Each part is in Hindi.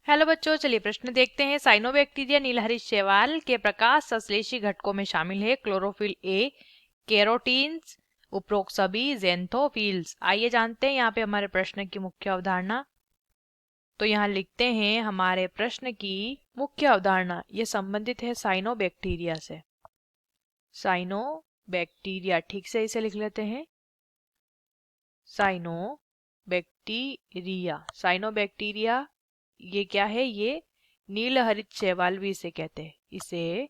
हेलो बच्चों, चलिए प्रश्न देखते हैं। साइनोबैक्टीरिया नीलहरित शैवाल के प्रकाश संश्लेषी घटकों में शामिल है क्लोरोफिल ए, कैरोटीन्स, उपरोक्त सभी ज़ैंथोफिल्स। आइए जानते हैं यहाँ पे हमारे प्रश्न की मुख्य अवधारणा। तो यहाँ लिखते हैं हमारे प्रश्न की मुख्य अवधारणा, ये संबंधित है साइनोबैक्टीरिया से। साइनोबैक्टीरिया, ठीक से इसे लिख लेते हैं। साइनोबैक्टीरिया ये क्या है? ये नीलहरित शैवाल भी इसे कहते हैं। इसे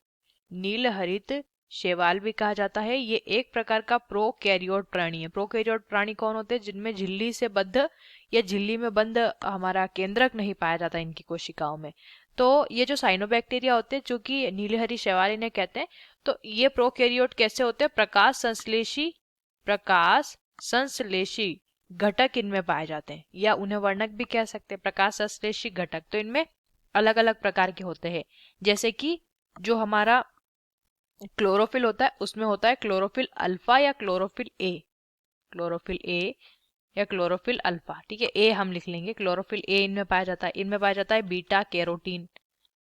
नीलहरित शैवाल भी कहा जाता है। ये एक प्रकार का प्रोकैरियोट प्राणी है। प्रोकैरियोट प्राणी कौन होते हैं? जिनमें झिल्ली से बद्ध या झिल्ली में बंद हमारा केंद्रक नहीं पाया जाता इनकी कोशिकाओं में। तो ये जो साइनोबैक्टीरिया होते हैं, जो कि नीलहरित शैवाल इन्हें कहते हैं, तो ये प्रोकैरियोट कैसे होते हैं? प्रकाश संश्लेषी घटक इनमें पाए जाते हैं, या उन्हें वर्णक भी कह सकते हैं, प्रकाश संश्लेषी घटक। तो इनमें अलग अलग प्रकार के होते हैं, जैसे कि जो हमारा क्लोरोफिल होता है उसमें होता है क्लोरोफिल अल्फा या क्लोरोफिल ए या क्लोरोफिल अल्फा। ठीक है, ए हम लिख लेंगे। क्लोरोफिल ए इनमें पाया जाता है। इनमें पाया जाता है बीटा कैरोटीन।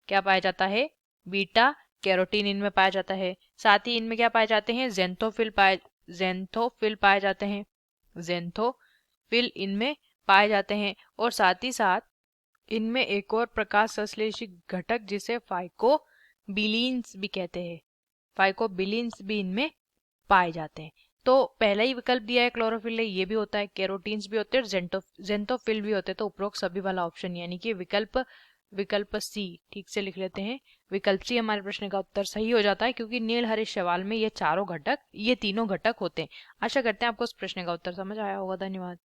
क्या पाया जाता है? बीटा कैरोटीन इनमें पाया जाता है। साथ ही इनमें क्या पाए जाते हैं? ज़ैंथोफिल पाए जाते हैं। ज़ैंथोफिल इनमें पाए जाते हैं। और साथ ही साथ इनमें एक और प्रकाश संश्लेषी घटक जिसे फाइकोबिलीन्स भी कहते हैं, फाइकोबिलीन्स भी इनमें पाए जाते हैं। तो पहला ही विकल्प दिया है क्लोरोफिल, ये भी होता है, कैरोटीन्स भी होते हैं और ज़ैंथोफिल भी होते हैं। तो उपरोक्त सभी वाला ऑप्शन यानी कि विकल्प सी ठीक से लिख लेते हैं। विकल्प सी हमारे प्रश्न का उत्तर सही हो जाता है, क्योंकि नीलहरित शैवाल में ये तीनों घटक होते हैं। आशा करते हैं आपको इस प्रश्न का उत्तर समझ आया होगा। धन्यवाद।